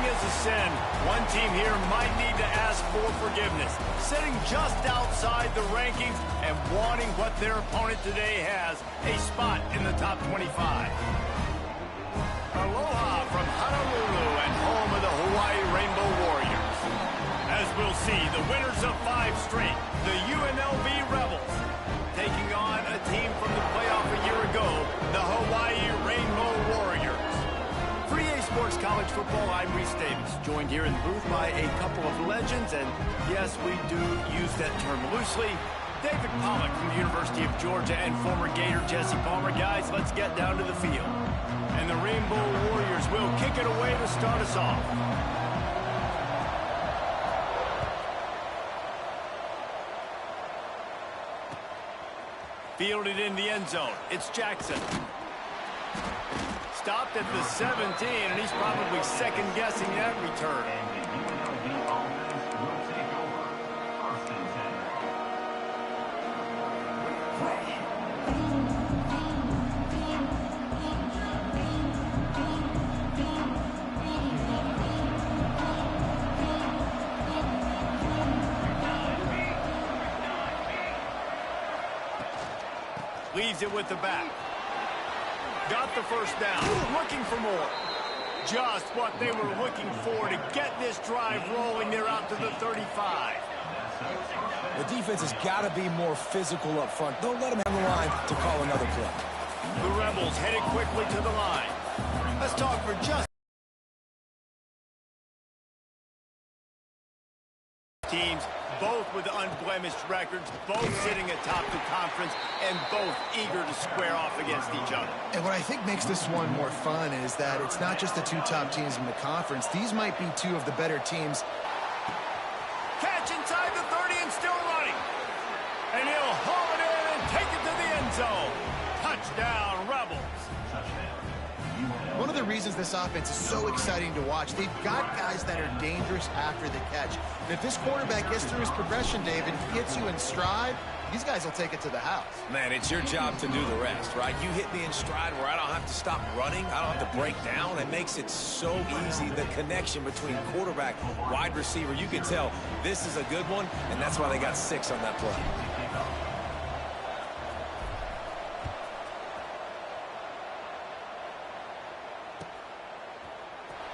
is a sin. One team here might need to ask for forgiveness, sitting just outside the rankings and wanting what their opponent today has, a spot in the top 25. Aloha from Honolulu and home of the Hawaii Rainbow Warriors. As we'll see, the winners of 5 straight, the UNLV Rebels, taking on a team from the playoff a year ago, the Hawaii Rainbow Warriors. For EA Sports College Football, I'm Reese Davis, joined here in the booth by a couple of legends, and yes, we do use that term loosely. David Pollock from the University of Georgia and former Gator Jesse Palmer. Guys, let's get down to the field. And the Rainbow Warriors will kick it away to start us off. Fielded in the end zone. It's Jackson. Stopped at the 17, and he's probably second-guessing that return. Leaves it with the back. Got the first down. Looking for more. Just what they were looking for to get this drive rolling. They're out to the 35. The defense has got to be more physical up front. Don't let them have the line to call another play. The Rebels headed quickly to the line. Let's talk for just teams, both with unblemished records, both sitting atop the conference, and both eager to square off against each other. And what I think makes this one more fun is that it's not just the 2 top teams in the conference. These might be 2 of the better teams. Catch inside the 30 and still running. And he'll haul it in and take it to the end zone. Touchdown, Rebels. One of the reasons this offense is so exciting to watch, they've got guys that are dangerous after the catch. And if this quarterback gets through his progression, David, gets you in stride, these guys will take it to the house. Man, it's your job to do the rest, right? You hit me in stride where I don't have to stop running. I don't have to break down. It makes it so easy, the connection between quarterback, wide receiver. You can tell this is a good one, and that's why they got 6 on that play.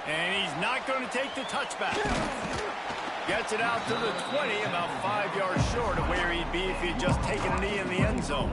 And he's not going to take the touchback. Gets it out to the 20, about 5 yards short of where he'd be if he'd just taken a knee in the end zone.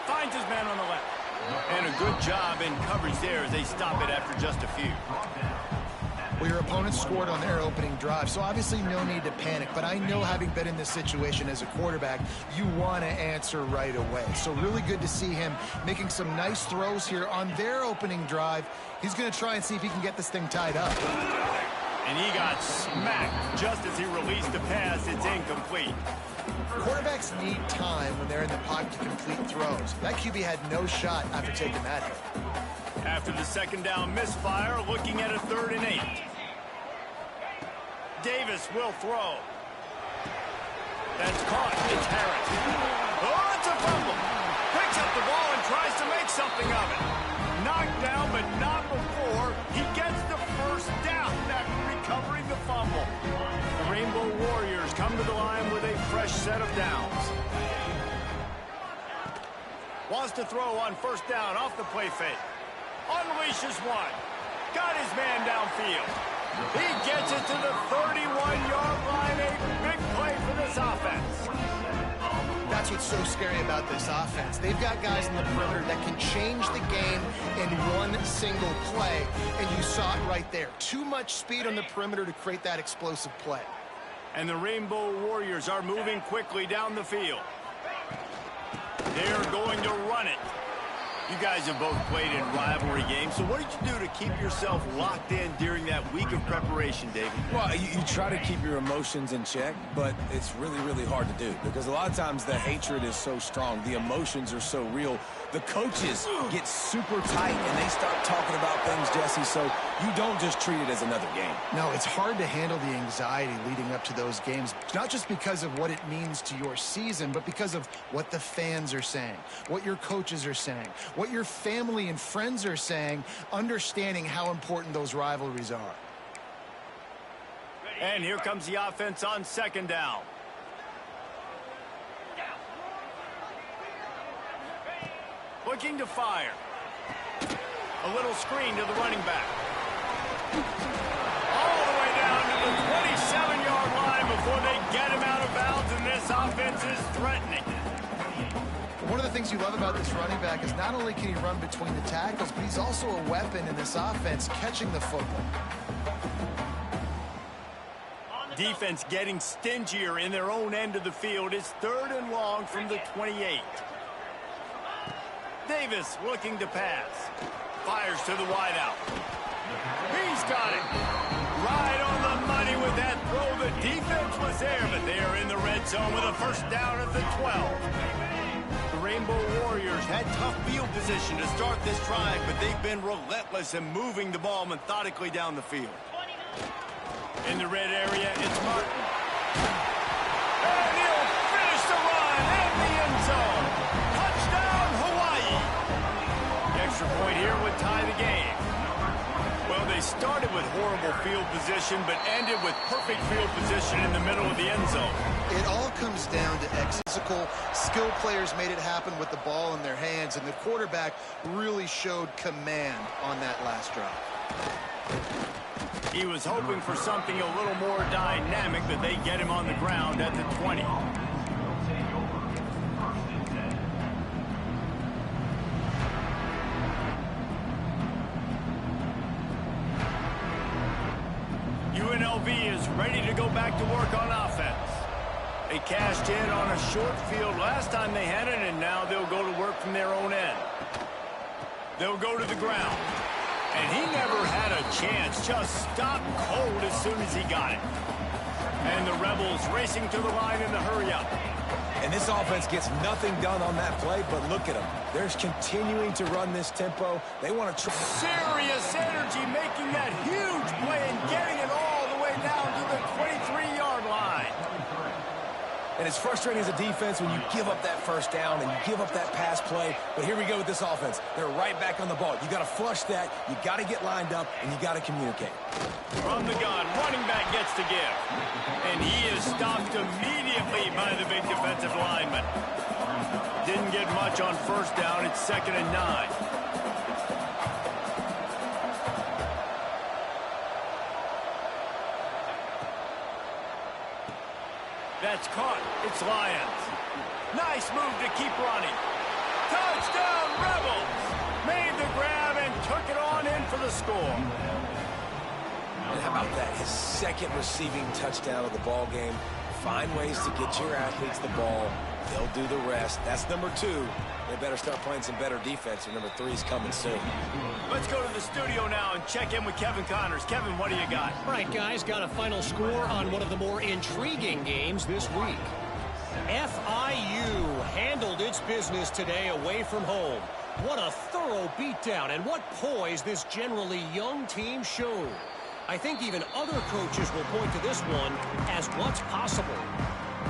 Finds his man on the left. And a good job in coverage there as they stop it after just a few. Well, your opponent scored on their opening drive, so obviously no need to panic. But I know, having been in this situation as a quarterback, you want to answer right away. So really good to see him making some nice throws here on their opening drive. He's going to try and see if he can get this thing tied up. And he got smacked just as he released the pass. It's incomplete. Quarterbacks need time when they're in the pocket to complete throws. That QB had no shot after taking that hit. After the second down misfire, looking at a 3rd and 8. Davis will throw. That's caught. It's Harris. Oh, it's a fumble. Picks up the ball and tries to make something of it. Knocked down, but not before he gets the first down after recovering the fumble. The Rainbow Warriors come to the line with a fresh set of downs. Wants to throw on 1st down off the play fake. Unleashes one. Got his man downfield. He gets it to the 31-yard line. A big play for this offense. That's what's so scary about this offense. They've got guys in the perimeter that can change the game in one single play, and you saw it right there. Too much speed on the perimeter to create that explosive play. And the Rainbow Warriors are moving quickly down the field. They're going to run it. You guys have both played in rivalry games, so what did you do to keep yourself locked in during that week of preparation, David? Well, you try to keep your emotions in check, but it's really, really hard to do because a lot of times the hatred is so strong. The emotions are so real. The coaches get super tight, and they start talking about things, Jesse, so you don't just treat it as another game. No, it's hard to handle the anxiety leading up to those games, not just because of what it means to your season, but because of what the fans are saying, what your coaches are saying, what your family and friends are saying, understanding how important those rivalries are. And here comes the offense on second down. Looking to fire. A little screen to the running back. All the way down to the 27-yard line before they get him out of bounds, and this offense is threatening. One of the things you love about this running back is not only can he run between the tackles, but he's also a weapon in this offense, catching the football. Defense getting stingier in their own end of the field. It's 3rd and long from the 28. Davis looking to pass. Fires to the wideout. He's got it. Right on the money with that throw. The defense was there, but they are in the red zone with a first down at the 12. The Rainbow Warriors had tough field position to start this drive, but they've been relentless in moving the ball methodically down the field. In the red area, it's Martin. And he'll finish the run in the end zone. Touchdown, Hawai'i. The extra point here would tie the game. Well, they started with horrible field position, but ended with perfect field position in the middle of the end zone. It all comes down to physical, skilled players made it happen with the ball in their hands, and the quarterback really showed command on that last drive. He was hoping for something a little more dynamic, but they get him on the ground at the 20. UNLV is ready to go back to work on offense. They cashed in on a short field last time they had it, and now they'll go to work from their own end. They'll go to the ground. And he never had a chance, just stopped cold as soon as he got it. And the Rebels racing to the line in the hurry-up. And this offense gets nothing done on that play, but look at them. They're continuing to run this tempo. They want to try. Serious energy making that huge play and getting it all the way down to the 23-yard line. And it's frustrating as a defense when you give up that first down and you give up that pass play. But here we go with this offense. They're right back on the ball. You got to flush that. You got to get lined up, and you got to communicate. From the gun, running back gets to give. And he is stopped immediately by the big defensive lineman. Didn't get much on first down. It's 2nd and 9. That's caught. It's Lions. Nice move to keep running. Touchdown, Rebels! Made the grab and took it on in for the score. And how about that? His 2nd receiving touchdown of the ball game. Find ways to get your athletes the ball. They'll do the rest. That's number 2. They better start playing some better defense, and number 3 is coming soon. Let's go to the studio now and check in with Kevin Connors. Kevin, what do you got? All right, guys, got a final score on one of the more intriguing games this week. FIU handled its business today away from home. What a thorough beatdown, and what poise this generally young team showed. I think even other coaches will point to this one as what's possible.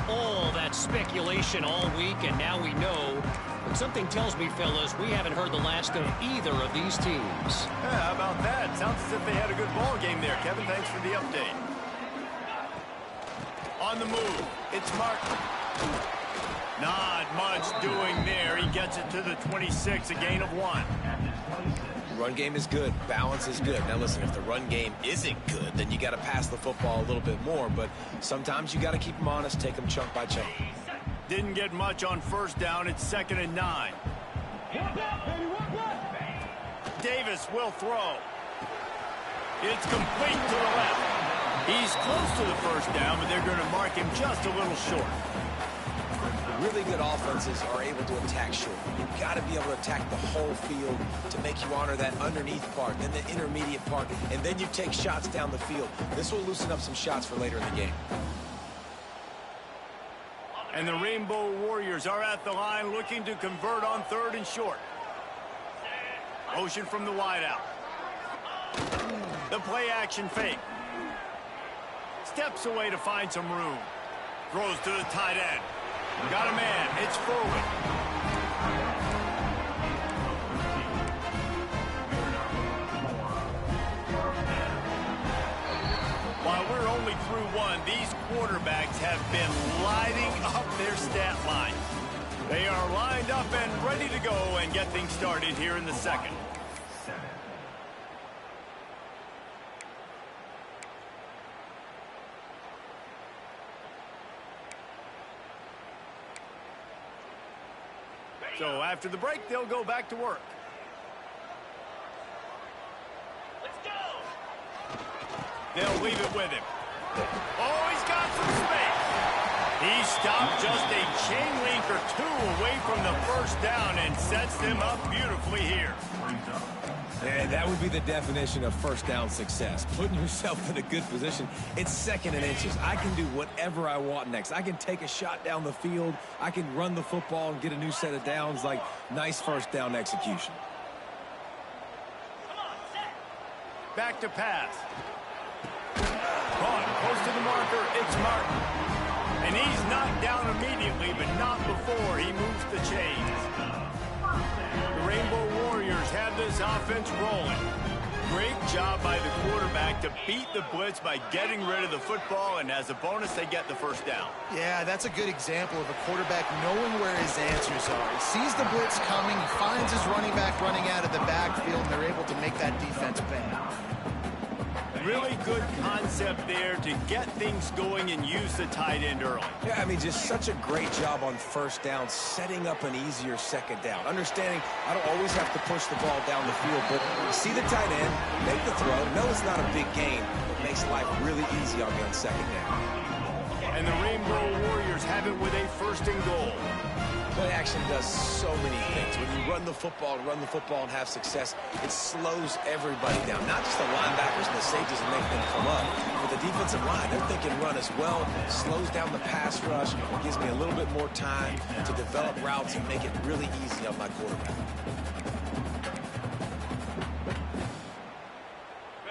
All that speculation all week, and now we know. But something tells me, fellas, we haven't heard the last of either of these teams. Yeah, how about that? Sounds as if they had a good ball game there. Kevin, thanks for the update. On the move, it's Martin. Not much doing there. He gets it to the 26, a gain of 1. Run game is good. Balance is good. Now, listen, if the run game isn't good, then you got to pass the football a little bit more. But sometimes you got to keep them honest, take them chunk by chunk. Didn't get much on first down. It's 2nd and 9. Davis will throw. It's complete to the left. He's close to the first down, but they're going to mark him just a little short. Really good offenses are able to attack short. You've got to be able to attack the whole field to make you honor that underneath part, then the intermediate part, and then you take shots down the field. This will loosen up some shots for later in the game. And the Rainbow Warriors are at the line looking to convert on 3rd and short. Motion from the wideout. The play action fake. Steps away to find some room. Throws to the tight end. Got a man. It's forward. While we're only through one, these quarterbacks have been lighting up their stat line. They are lined up and ready to go and get things started here in the second. So after the break, they'll go back to work. Let's go. They'll leave it with him. Oh, he's got some space. He stopped just a chain link or two away from the first down and sets them up beautifully here. And that would be the definition of first down success. Putting yourself in a good position. It's 2nd and inches. I can do whatever I want next. I can take a shot down the field. I can run the football and get a new set of downs. Like, nice first down execution. Back to pass. Caught close to the marker. It's Martin. And he's knocked down immediately, but not before he moves the chains. The Rainbow Warriors have this offense rolling. Great job by the quarterback to beat the blitz by getting rid of the football, and as a bonus, they get the first down. Yeah, that's a good example of a quarterback knowing where his answers are. He sees the blitz coming, he finds his running back running out of the backfield, and they're able to make that defense pay. Really good concept there to get things going and use the tight end early. Yeah, I mean, just such a great job on first down, setting up an easier second down. Understanding I don't always have to push the ball down the field, but you see the tight end, make the throw. No, it's not a big gain. It makes life really easy on me on second down. And the Rainbow Warriors have it with a 1st and goal. Play action does so many things. When you run the football and have success, it slows everybody down. Not just the linebackers and the safeties and make them come up, but the defensive line, they're thinking run as well. Slows down the pass rush, gives me a little bit more time to develop routes and make it really easy on my quarterback.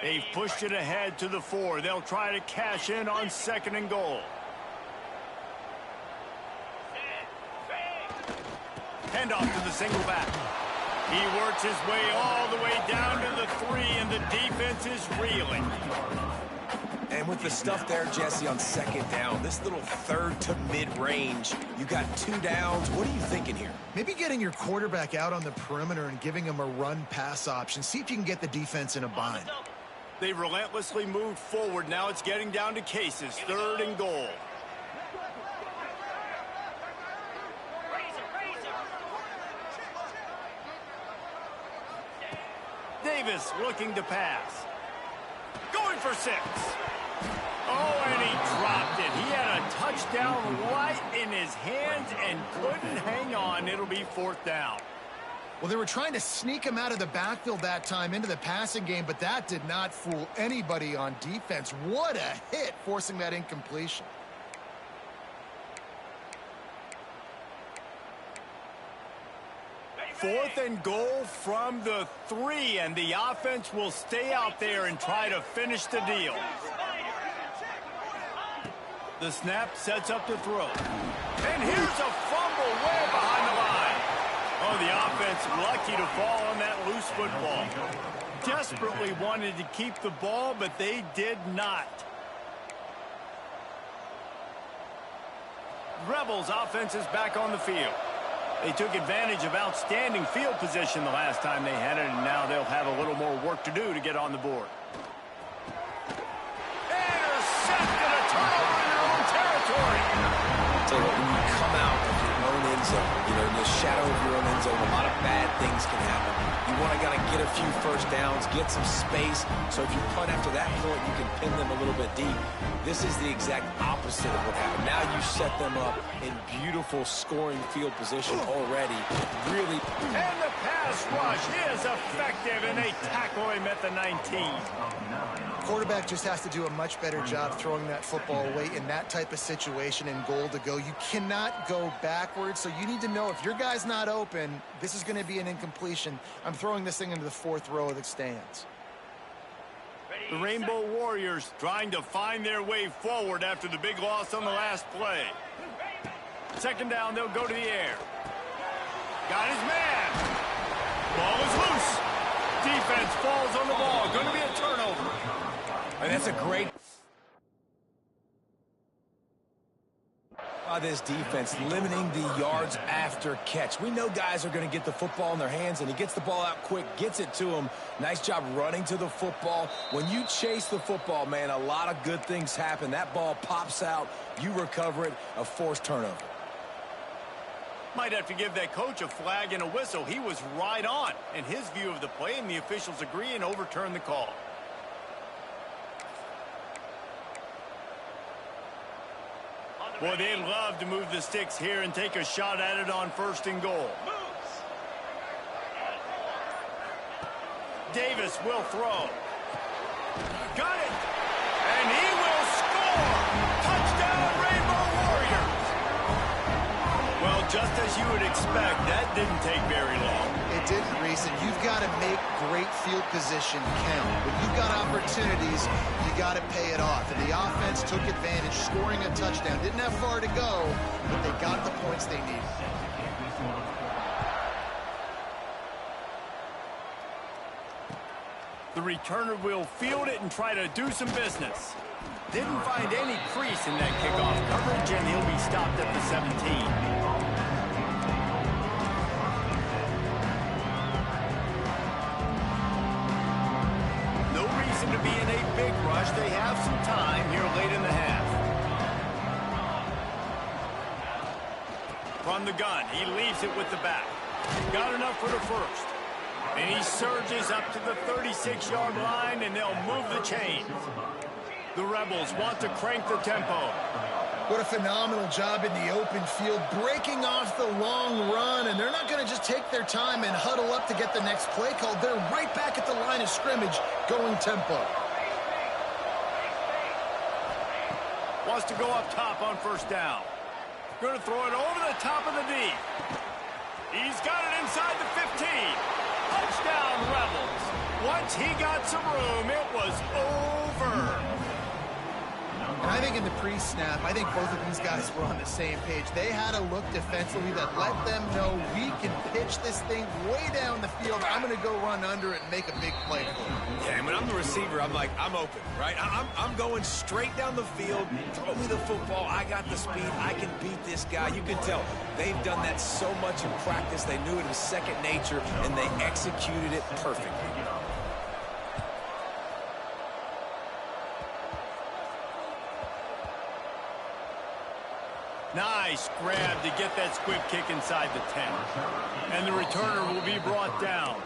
They've pushed it ahead to the 4. They'll try to cash in on 2nd and goal. Handoff to the single back. He works his way all the way down to the 3, and the defense is reeling. And with the stuff there, Jesse, on 2nd down, this little 3rd to mid-range, you got 2 downs. What are you thinking here? Maybe getting your quarterback out on the perimeter and giving him a run-pass option. See if you can get the defense in a bind. They've relentlessly moved forward. Now it's getting down to cases. 3rd and goal. Davis looking to pass. Going for 6. Oh, and he dropped it. He had a touchdown right in his hands and couldn't hang on. It'll be 4th down. Well, they were trying to sneak him out of the backfield that time into the passing game, but that did not fool anybody on defense. What a hit, forcing that incompletion. Fourth and goal from the 3, and the offense will stay out there and try to finish the deal. The snap sets up the throw. And here's a fumble way behind the line. Oh, the offense lucky to fall on that loose football. Desperately wanted to keep the ball, but they did not. Rebels offense is back on the field. They took advantage of outstanding field position the last time they had it, and now they'll have a little more work to do to get on the board. Intercepted, a turnover in their own territory. So when you come out of your own end end zone. You know, in the shadow of your own end zone, a lot of bad things can happen. You want to get a few first downs, get some space, so if you punt after that point, you can pin them a little bit deep. This is the exact opposite of what happened. Now you set them up in beautiful scoring field position already. Really. And the pass rush is effective, and they tackle him at the 19. Quarterback just has to do a much better job throwing that football away in that type of situation and goal to go. You cannot go backwards, so you need to know if your guy's not open, this is going to be an incompletion. I'm throwing this thing into the fourth row of the stands. The Rainbow Warriors trying to find their way forward after the big loss on the last play. Second down, they'll go to the air. Got his man. Ball is loose. Defense falls on the ball. Going to be a turnover. And that's a great... this defense limiting the yards after catch. We know guys are going to get the football in their hands, and he gets the ball out quick, gets it to him. Nice job running to the football. When you chase the football, man, a lot of good things happen. That ball pops out, you recover it, a forced turnover. Might have to give that coach a flag and a whistle. He was right on in his view of the play, and the officials agree and overturn the call. Boy, they'd love to move the sticks here and take a shot at it on first and goal. Davis will throw. Got it! And he will score! Touchdown, Rainbow Warriors! Well, just as you would expect, that didn't take very long. It didn't, Reese, and you've got to make great field position count. When you've got opportunities, you got to pay it off. And the offense took advantage, scoring a touchdown. Didn't have far to go, but they got the points they needed. The returner will field it and try to do some business. Didn't find any crease in that kickoff coverage, and he'll be stopped at the 17. To be in a big rush. They have some time here late in the half. From the gun, he leaves it with the back. Got enough for the first. And he surges up to the 36-yard line, and they'll move the chains. The Rebels want to crank the tempo. What a phenomenal job in the open field, breaking off the long run, and they're not going to just take their time and huddle up to get the next play called. They're right back at the line of scrimmage, going tempo. Wants to go up top on first down. Going to throw it over the top of the D. He's got it inside the 15. Touchdown, Rebels. Once he got some room, it was over. And I think in the pre-snap, I think both of these guys were on the same page. They had a look defensively that let them know we can pitch this thing way down the field. I'm going to go run under it and make a big play for it. Yeah, and when I'm the receiver, I'm like, I'm open, right? I'm going straight down the field. Throw me the football. I got the speed. I can beat this guy. You can tell they've done that so much in practice. They knew it was second nature, and they executed it perfectly. Nice grab to get that squib kick inside the 10. And the returner will be brought down.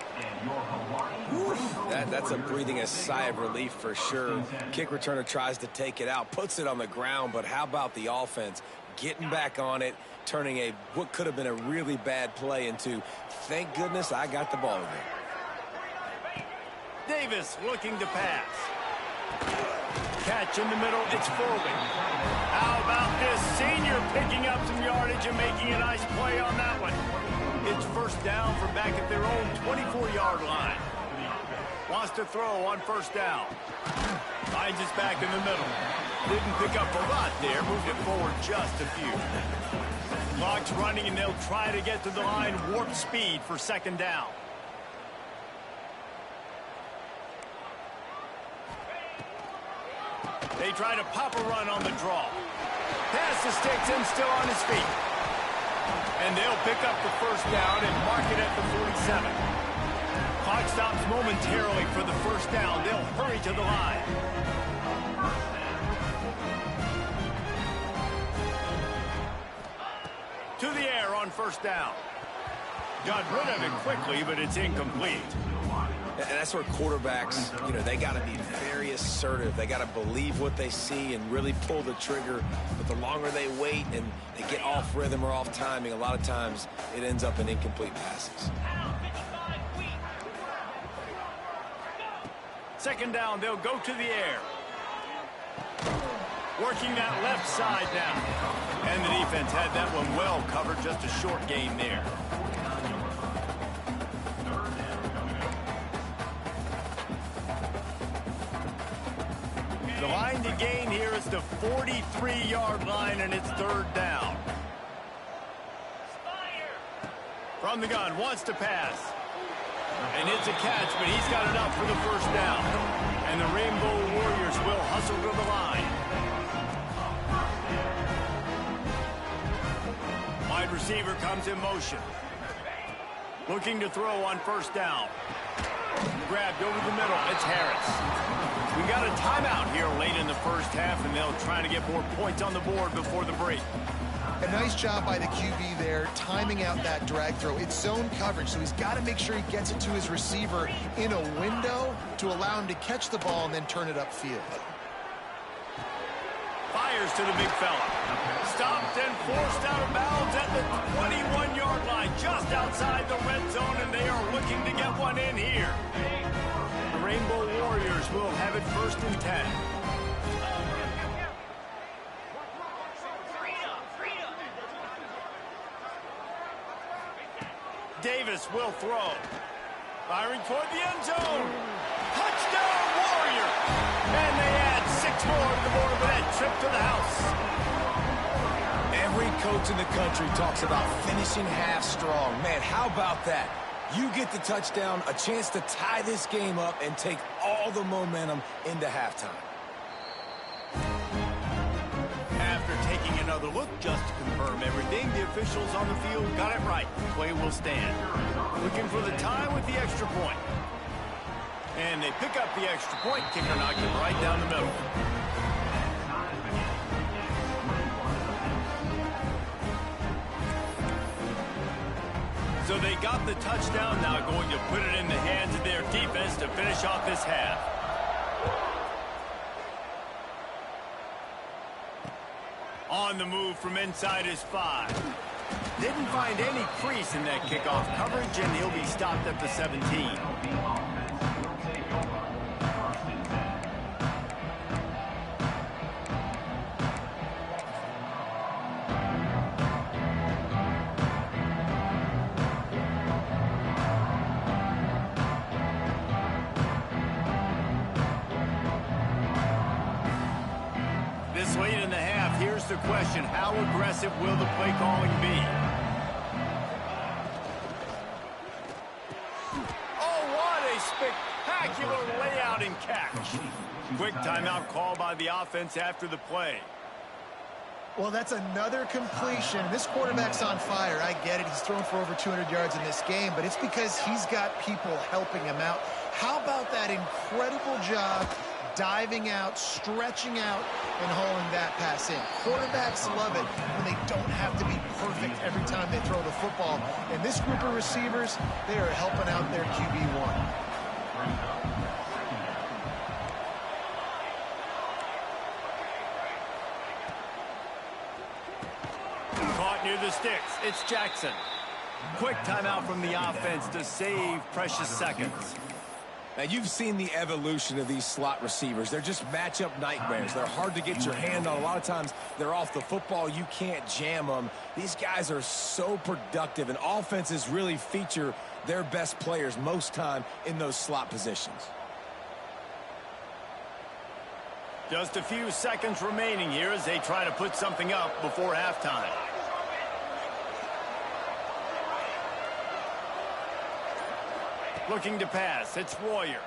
That's a breathing a sigh of relief for sure. Kick returner tries to take it out, puts it on the ground, but how about the offense getting back on it, turning what could have been a really bad play into, thank goodness I got the ball there. Davis looking to pass. Catch in the middle, it's Foley. How about this senior picking up some yardage and making a nice play on that one? It's first down from back at their own 24-yard line. Wants to throw on first down. Finds his back in the middle. Didn't pick up a lot there, moved it forward just a few. Clock's running, and they'll try to get to the line warp speed for second down. They try to pop a run on the draw. Pass the sticks and still on his feet. And they'll pick up the first down and mark it at the 47. Clock stops momentarily for the first down. They'll hurry to the line. to the air on first down. Got rid of it quickly, but it's incomplete. And that's where quarterbacks, they got to be very assertive. They got to believe what they see and really pull the trigger. But the longer they wait and they get off rhythm or off timing, a lot of times it ends up in incomplete passes. Second down, they'll go to the air. Working that left side now. And the defense had that one well covered, just a short gain there. The line to gain here is the 43-yard line, and it's third down. From the gun, wants to pass. And it's a catch, but he's got enough for the first down. And the Rainbow Warriors will hustle to the line. Wide receiver comes in motion. Looking to throw on first down. Grabbed over the middle. It's Harris. We got a timeout here late in the first half, and they'll try to get more points on the board before the break. A nice job by the QB there, timing out that drag throw. It's zone coverage, so he's got to make sure he gets it to his receiver in a window to allow him to catch the ball and then turn it upfield. Fires to the big fella. Stopped and forced out of bounds at the 21-yard line, just outside the red zone, and they are looking to get one in here. The Rainbow Warriors will have it first and 10. Davis will throw. Firing toward the end zone. Touchdown, Warrior! And they add 6 more to the board with that trip to the house. Every coach in the country talks about finishing half strong. Man, how about that? You get the touchdown, a chance to tie this game up and take all the momentum into halftime. After taking another look just to confirm everything, the officials on the field got it right. Play will stand. Looking for the tie with the extra point. And they pick up the extra point. Kicker knocked it right down the middle. So they got the touchdown, now going to put it in the hands of their defense to finish off this half. On the move from inside his 5. Didn't find any crease in that kickoff coverage, and he'll be stopped at the 17. This late in the half, here's the question: how aggressive will the play calling be? Oh, what a spectacular layout and catch. Quick timeout call by the offense after the play. Well, that's another completion. This quarterback's on fire. I get it. He's thrown for over 200 yards in this game, but it's because he's got people helping him out. How about that incredible job diving out, stretching out, and hauling that pass in? Quarterbacks love it when they don't have to be perfect every time they throw the football. And this group of receivers, they are helping out their QB1. Caught near the sticks. It's Jackson. Quick timeout from the offense to save precious seconds. Now, you've seen the evolution of these slot receivers. They're just matchup nightmares. They're hard to get your hand on. A lot of times, they're off the football. You can't jam them. These guys are so productive, and offenses really feature their best players most time in those slot positions. Just a few seconds remaining here as they try to put something up before halftime. Looking to pass. It's Warrior.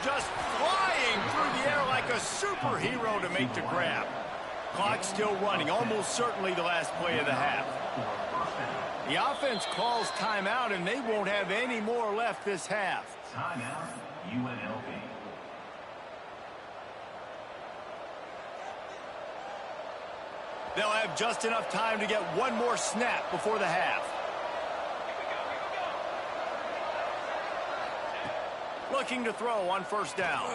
Just flying through the air like a superhero to make the grab. Clock still running. Almost certainly the last play of the half. The offense calls timeout, and they won't have any more left this half. Timeout, UNLV. They'll have just enough time to get one more snap before the half. Looking to throw on first down.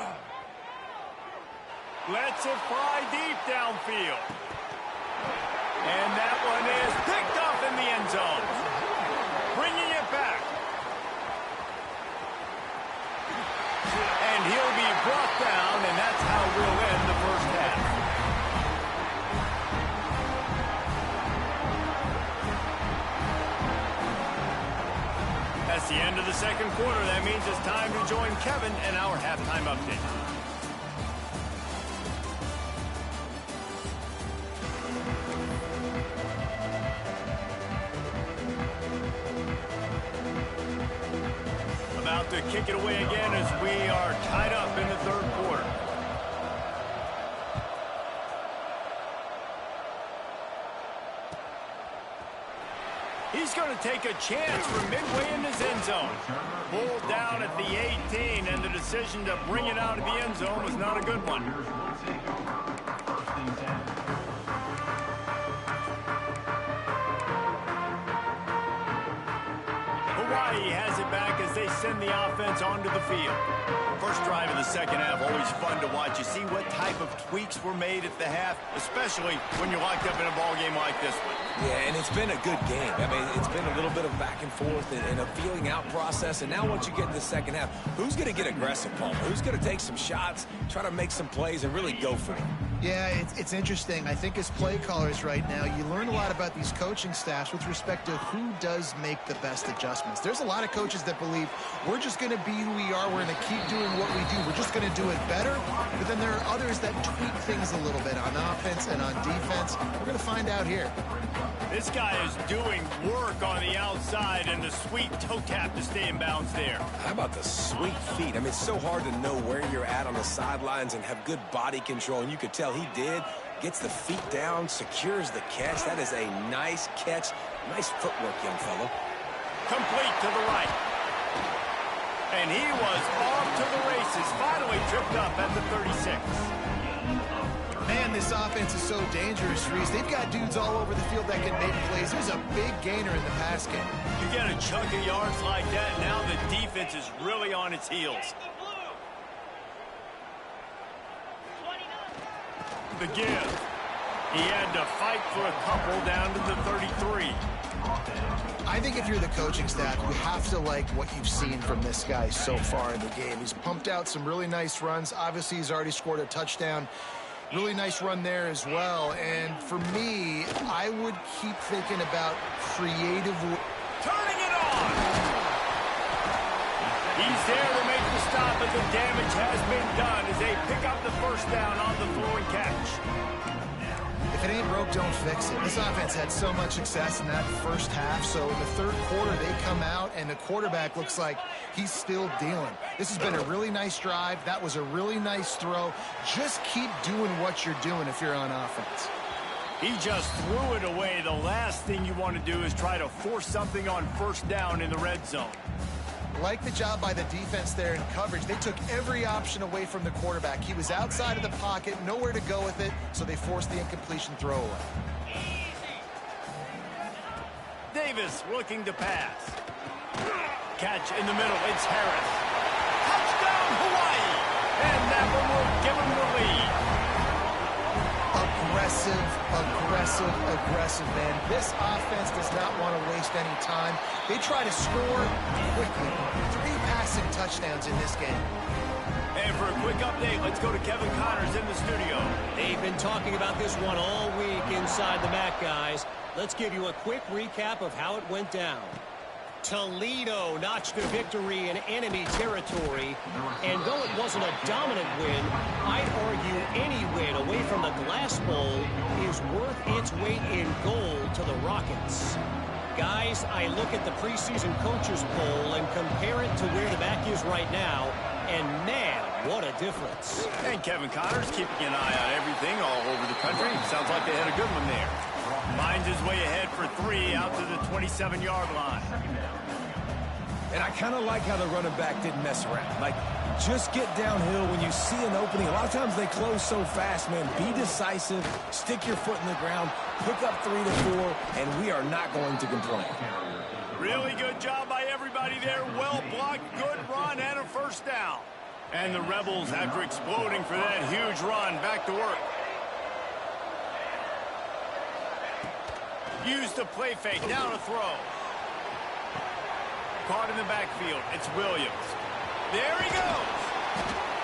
Lets it fly deep downfield. And that one is picked off in the end zone. Bringing it back. And he'll be brought down, and that's how we'll end the first half. That's the end of the second quarter. That means it's time to join Kevin and our halftime update. About to kick it away again as we are tied up in the third quarter. He's going to take a chance from midway in his end zone. Pulled down at the 18, and the decision to bring it out of the end zone was not a good one. Hawaii has it back as they send the offense onto the field. First drive of the second half, always fun to watch. You see what type of tweaks were made at the half, especially when you're locked up in a ball game like this one. Yeah, and it's been a good game. I mean, it's been a little bit of back and forth and a feeling out process. And now once you get in the second half, who's going to get aggressive, Paul? Who's going to take some shots, try to make some plays, and really go for it? Yeah, it's interesting. I think as play callers right now, you learn a lot about these coaching staffs with respect to who does make the best adjustments. There's a lot of coaches that believe we're just going to be who we are. We're going to keep doing what we do. We're just going to do it better. But then there are others that tweak things a little bit on offense and on defense. We're going to find out here. This guy is doing work on the outside and the sweet toe tap to stay in bounds there. How about the sweet feet? I mean, it's so hard to know where you're at on the sidelines and have good body control, and you could tell he did. Gets the feet down, secures the catch. That is a nice catch. Nice footwork, young fellow. Complete to the right. And he was off to the races. Finally tripped up at the 36. Man, this offense is so dangerous, Reese. They've got dudes all over the field that can make plays. There's a big gainer in the pass game. You get a chunk of yards like that, now the defense is really on its heels. The give. He had to fight for a couple down to the 33. I think if you're the coaching staff, you have to like what you've seen from this guy so far in the game. He's pumped out some really nice runs. Obviously, he's already scored a touchdown. Really nice run there as well. And for me, I would keep thinking about creative. Turning it on. He's there to make the stop, but the damage has been done as they pick up the first down on the throw and catch. If it ain't broke, don't fix it. This offense had so much success in that first half, so in the third quarter, they come out, and the quarterback looks like he's still dealing. This has been a really nice drive. That was a really nice throw. Just keep doing what you're doing if you're on offense. He just threw it away. The last thing you want to do is try to force something on first down in the red zone. Like the job by the defense there in coverage. They took every option away from the quarterback. He was outside of the pocket, nowhere to go with it, so they forced the incompletion throwaway. Davis looking to pass. Catch in the middle. It's Harris. Touchdown, Hawaii! And that one will give them the lead. Aggressive, aggressive, aggressive, man. This offense does not want to waste any time. They try to score quickly. 3 passing touchdowns in this game. And for a quick update, let's go to Kevin Connors in the studio. They've been talking about this one all week inside the MAC, guys. Let's give you a quick recap of how it went down. Toledo notched a victory in enemy territory, and though it wasn't a dominant win, I'd argue any win away from the Glass Bowl is worth its weight in gold to the Rockets. Guys, I look at the preseason coaches poll and compare it to where the MAC is right now, and man, what a difference. And Kevin Connors keeping an eye on everything all over the country. Sounds like they had a good one there. Finds his way ahead for 3 out to the 27-yard line. And I kind of like how the running back didn't mess around. Like, just get downhill when you see an opening. A lot of times they close so fast, man. Be decisive, stick your foot in the ground, pick up 3 to 4, and we are not going to complain. Really good job by everybody there. Well blocked, good run, and a first down. And the Rebels, after exploding for that huge run, back to work. Use the play fake, down to throw. Caught in the backfield, it's Williams. There he goes.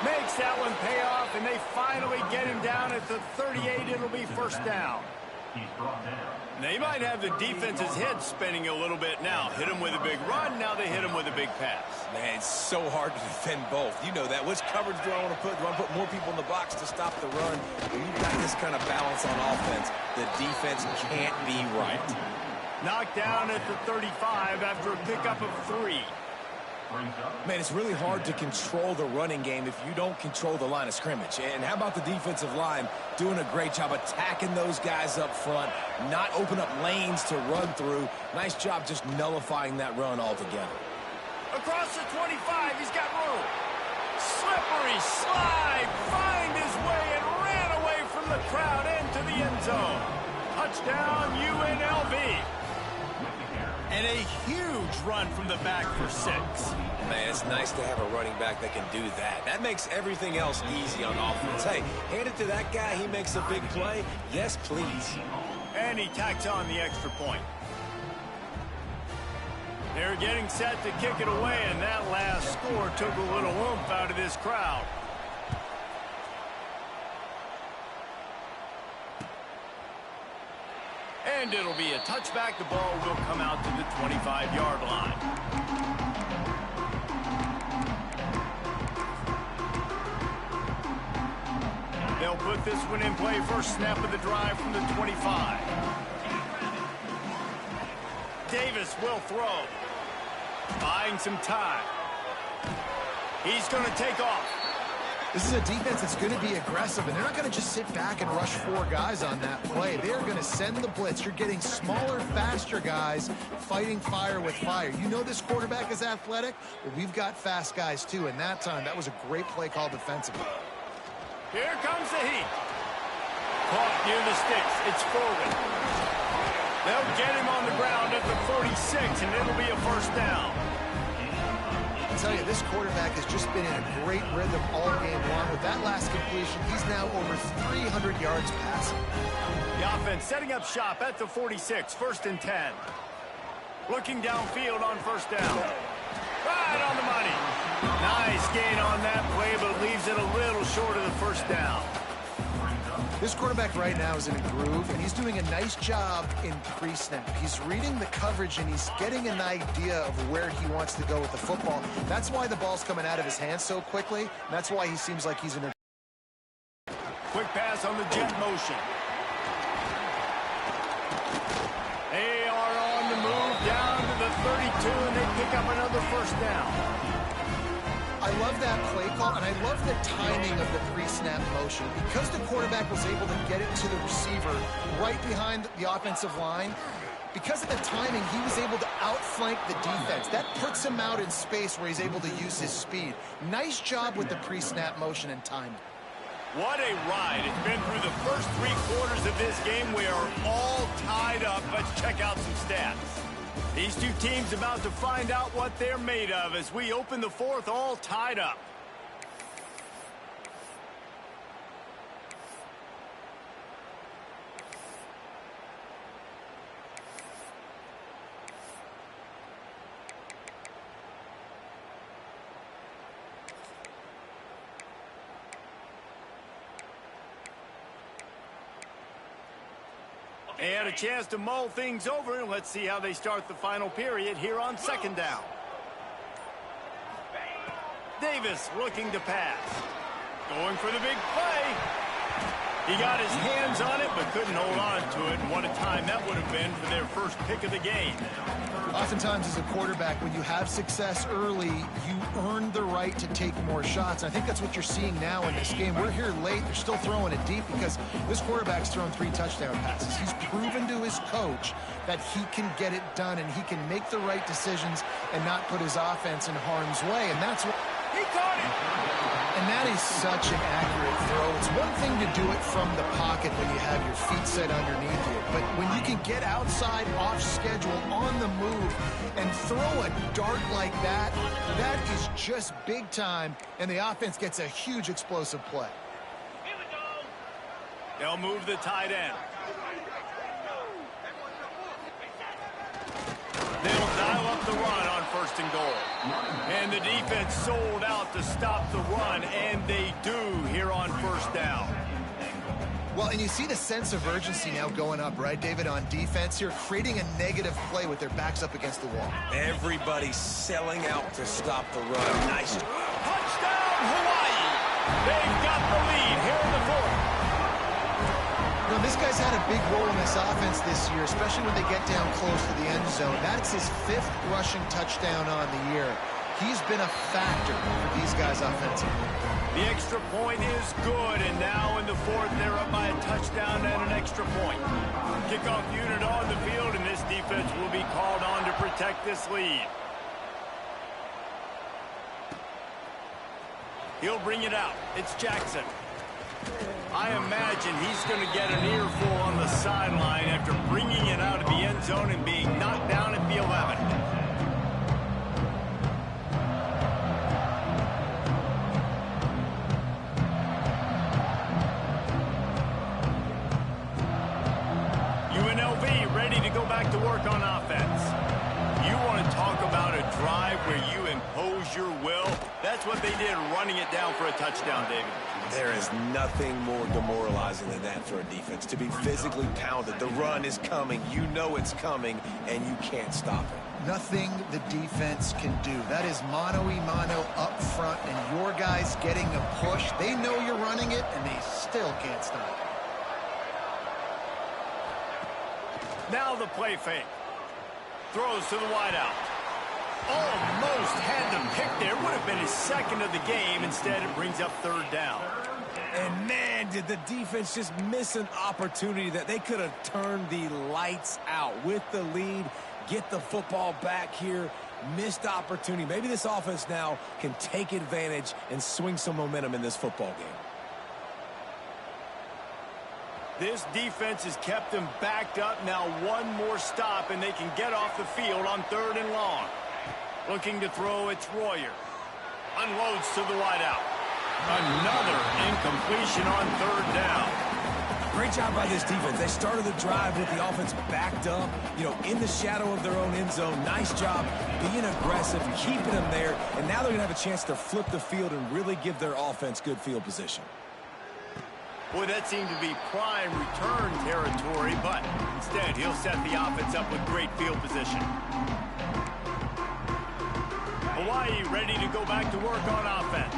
Makes that one pay off, and they finally get him down at the 38. It'll be first down. He's brought down. They might have the defense's head spinning a little bit now. Hit him with a big run, now they hit him with a big pass. Man, it's so hard to defend both. You know that. Which coverage do I want to put? Do I want to put more people in the box to stop the run? When you've got this kind of balance on offense, the defense can't be right. Knocked down at the 35 after a pickup of 3. Man, it's really hard to control the running game if you don't control the line of scrimmage. And how about the defensive line doing a great job attacking those guys up front, not open up lanes to run through. Nice job just nullifying that run altogether. Across the 25, he's got room. Slippery slide, find his way and ran away from the crowd into the end zone. Touchdown UNLV. And a huge run from the back for 6. Man, it's nice to have a running back that can do that. That makes everything else easy on offense. Hey, hand it to that guy. He makes a big play. Yes, please. And he tacks on the extra point. They're getting set to kick it away, and that last score took a little oomph out of this crowd. And it'll be a touchback. The ball will come out to the 25-yard line. They'll put this one in play. First snap of the drive from the 25. Davis will throw. Buying some time. He's going to take off. This is a defense that's going to be aggressive, and they're not going to just sit back and rush 4 guys on that play. They're going to send the blitz. You're getting smaller, faster guys fighting fire with fire. You know this quarterback is athletic? Well, we've got fast guys, too, and that time, that was a great play call defensively. Here comes the heat. Caught near the sticks. It's forward. They'll get him on the ground at the 46, and it'll be a first down. I tell you, this quarterback has just been in a great rhythm all game long. With that last completion, he's now over 300 yards passing. The offense setting up shop at the 46, first and 10. Looking downfield on first down. Right on the money. Nice gain on that play, but leaves it a little short of the first down. This quarterback right now is in a groove, and he's doing a nice job in pre-snap. He's reading the coverage, and he's getting an idea of where he wants to go with the football. That's why the ball's coming out of his hands so quickly, and that's why he seems like he's in a... Quick pass on the jet motion. They are on the move down to the 32, and they pick up another first down. I love that play call, and I love the timing of the pre-snap motion. Because the quarterback was able to get it to the receiver right behind the offensive line, because of the timing, he was able to outflank the defense. That puts him out in space where he's able to use his speed. Nice job with the pre-snap motion and timing. What a ride. It's been through the first 3 quarters of this game. We are all tied up. Let's check out some stats. These two teams about to find out what they're made of as we open the 4th all tied up. They had a chance to mull things over, and let's see how they start the final period here on second down. Davis looking to pass. Going for the big play. He got his hands on it, but couldn't hold on to it. And what a time that would have been for their first pick of the game. Oftentimes as a quarterback, when you have success early, you earn the right to take more shots. I think that's what you're seeing now in this game. We're here late. They're still throwing it deep because this quarterback's thrown 3 touchdown passes. He's proven to his coach that he can get it done and he can make the right decisions and not put his offense in harm's way. And that's what... He caught it! And that is such an accurate throw. It's one thing to do it from the pocket when you have your feet set underneath you, but when you can get outside, off schedule, on the move, and throw a dart like that, that is just big time, and the offense gets a huge explosive play. They'll move the tight end. They'll dial up the run on 1st and goal. And the defense sold out to stop the run, and they do here on 1st down. Well, and you see the sense of urgency now going up, right, David, on defense here, creating a negative play with their backs up against the wall. Everybody's selling out to stop the run. Nice. Touchdown, Hawai'i! They've got the lead here in the 4th. You know, this guy's had a big role in this offense this year, especially when they get down close to the end zone. That's his 5th rushing touchdown on the year. He's been a factor for these guys offensively. The extra point is good, and now in the 4th, they're up by a touchdown and an extra point. Kickoff unit on the field, and this defense will be called on to protect this lead. He'll bring it out. It's Jackson. I imagine he's going to get an earful on the sideline after bringing it out of the end zone and being knocked down at the 11. UNLV ready to go back to work on offense. You want to talk about a drive where you impose your will? That's what they did, running it down for a touchdown, David. There is nothing more demoralizing than that for a defense, to be physically pounded. The run is coming. You know it's coming, and you can't stop it. Nothing the defense can do. That is mano-a-mano up front, and your guys getting a push. They know you're running it, and they still can't stop it. Now the play fake. Throws to the wideout. Almost had the pick there. Would have been his 2nd of the game. Instead, it brings up 3rd down. And, man, did the defense just miss an opportunity that they could have turned the lights out with the lead, get the football back here. Missed opportunity. Maybe this offense now can take advantage and swing some momentum in this football game. This defense has kept them backed up. Now one more stop, and they can get off the field on 3rd and long. Looking to throw, it's Royer. Unloads to the wideout. Another incompletion on 3rd down. Great job by this defense. They started the drive with the offense backed up, in the shadow of their own end zone. Nice job being aggressive, keeping them there, and now they're going to have a chance to flip the field and really give their offense good field position. Boy, that seemed to be prime return territory, but instead he'll set the offense up with great field position. Hawai'i ready to go back to work on offense.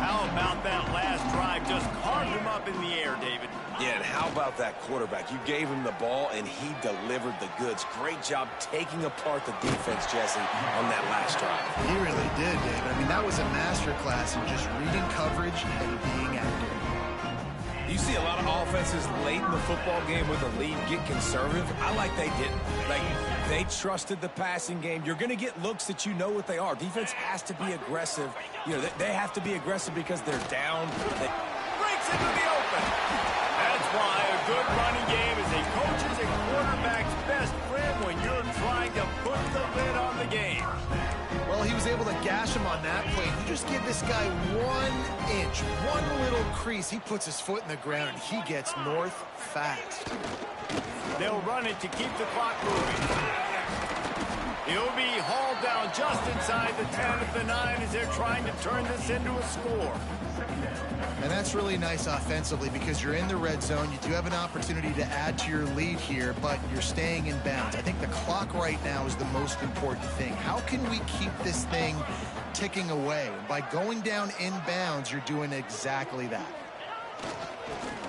How about that last drive? Just carved him up in the air, David. Yeah, and how about that quarterback? You gave him the ball, and he delivered the goods. Great job taking apart the defense, Jesse, on that last drive. He really did, David. I mean, that was a masterclass in just reading coverage and being accurate. You see a lot of offenses late in the football game with a lead get conservative. I like they didn't. Like, they trusted the passing game. You're going to get looks that you know what they are. Defense has to be aggressive. They have to be aggressive because they're down. Breaks into the open. That's why a good running game is a coach's and quarterback's best friend when you're trying to put the lid on the game. Well, he was able to gash him on that play. You just give this guy 1 inch, one little crease. He puts his foot in the ground, and he gets north fast. They'll run it to keep the clock moving. He'll be hauled down just inside the 10 at the 9 as they're trying to turn this into a score. And that's really nice offensively because you're in the red zone. You do have an opportunity to add to your lead here, but you're staying in bounds. I think the clock right now is the most important thing. How can we keep this thing ticking away? By going down in bounds, you're doing exactly that.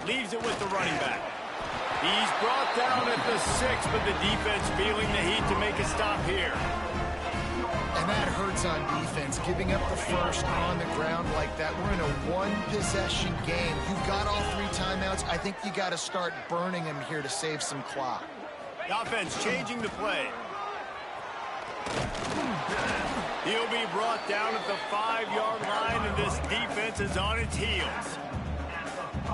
leaves it with the running back. He's brought down at the 6, but the defense feeling the heat to make a stop here. And that hurts on defense, giving up the first on the ground like that. We're in a one-possession game. You've got all 3 timeouts. I think you got to start burning them here to save some clock. The offense changing the play. He'll be brought down at the 5-yard line, and this defense is on its heels.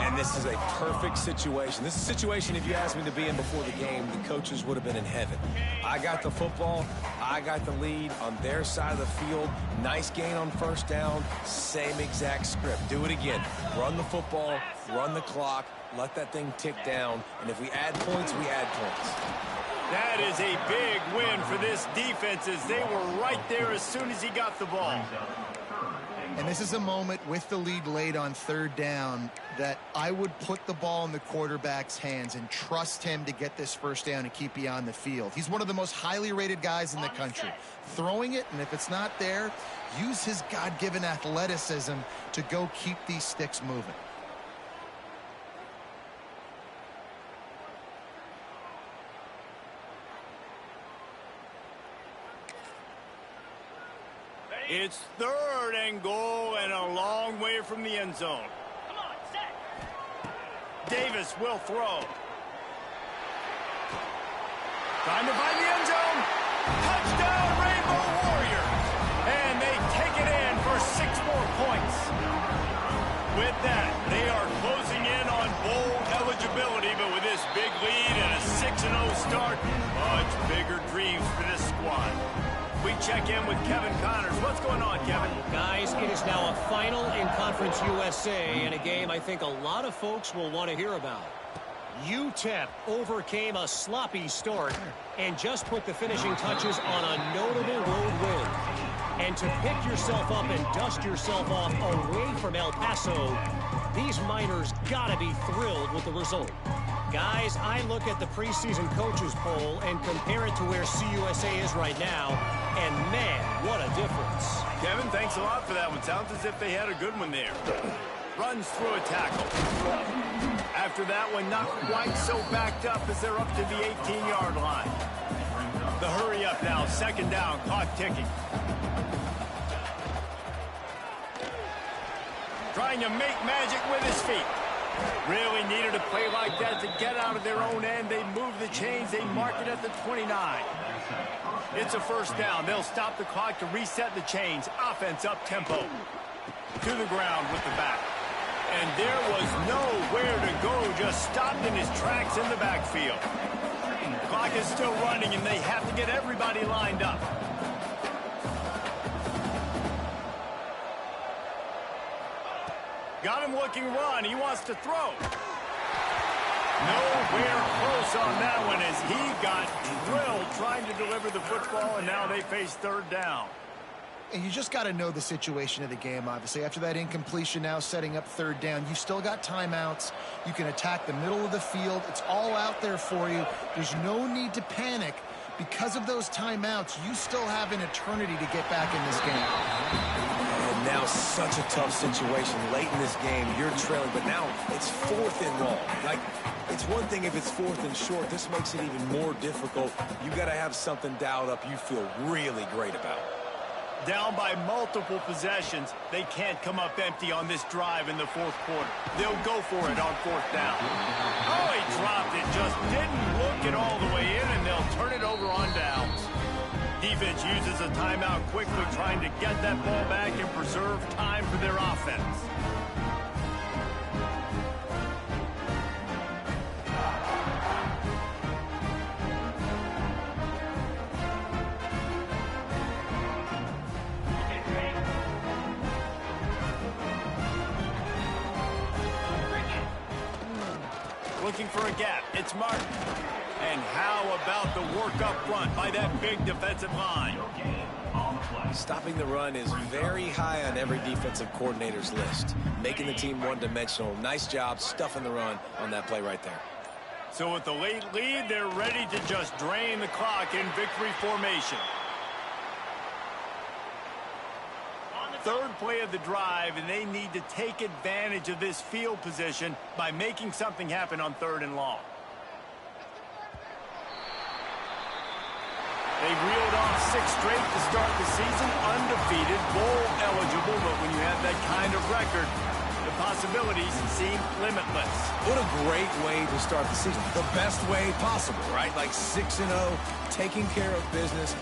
And this is a perfect situation. This is a situation, if you asked me to be in before the game, the coaches would have been in heaven. I got the football. I got the lead on their side of the field. Nice gain on first down. Same exact script. Do it again. Run the football, run the clock, let that thing tick down. And if we add points, we add points. That is a big win for this defense as they were right there as soon as he got the ball. And this is a moment with the lead late on 3rd down that I would put the ball in the quarterback's hands and trust him to get this first down and keep you on the field. He's one of the most highly rated guys in the country. Throwing it, and if it's not there, use his God-given athleticism to go keep these sticks moving. It's 3rd and goal and a long way from the end zone. Come on, set. Davis will throw. Time to find the end zone. Touchdown, Rainbow Warriors. And they take it in for 6 more points. With that, they are closing in on bowl eligibility, but with this big lead and a 6-0 start, much bigger dreams for this squad. We check in with Kevin Connors. What's going on, Kevin? Guys, it is now a final in Conference USA and a game I think a lot of folks will want to hear about. UTEP overcame a sloppy start and just put the finishing touches on a notable road win. And to pick yourself up and dust yourself off away from El Paso, these Miners got to be thrilled with the result. Guys, I look at the preseason coaches poll and compare it to where CUSA is right now, and man, what a difference. Kevin, thanks a lot for that one. Sounds as if they had a good one there. Runs through a tackle. After that one, not quite so backed up as they're up to the 18-yard line. The hurry up now, 2nd down, clock ticking. Trying to make magic with his feet. Really needed a play like that to get out of their own end. They move the chains. They mark it at the 29. It's a 1st down. They'll stop the clock to reset the chains. Offense up tempo. To the ground with the back. And there was nowhere to go. Just stopped in his tracks in the backfield. The clock is still running, and they have to get everybody lined up. Got him looking run. He wants to throw. Nowhere close on that one as he got drilled trying to deliver the football, and now they face 3rd down. And you just got to know the situation of the game, obviously. After that incompletion now setting up 3rd down, you still got timeouts. You can attack the middle of the field. It's all out there for you. There's no need to panic. Because of those timeouts, you still have an eternity to get back in this game. And now such a tough situation. Late in this game, you're trailing, but now it's 4th and long. Like, it's one thing if it's 4th and short. This makes it even more difficult. You got to have something dialed up you feel really great about. Down by multiple possessions, they can't come up empty on this drive in the 4th quarter. They'll go for it on 4th down. Oh, he dropped it. Just didn't look it all the way in, and they'll turn it over on downs. Defense uses a timeout quickly, trying to get that ball back and preserve time for their offense. Looking for a gap. It's Martin. And how about the work up front by that big defensive line? Stopping the run is very high on every defensive coordinator's list. Making the team one-dimensional. Nice job stuffing the run on that play right there. So with the late lead, they're ready to just drain the clock in victory formation. On the Third play of the drive, and they need to take advantage of this field position by making something happen on 3rd and long. They've reeled off 6 straight to start the season, undefeated, bowl eligible, but when you have that kind of record, the possibilities seem limitless. What a great way to start the season. The best way possible, right? Like 6-0, taking care of business.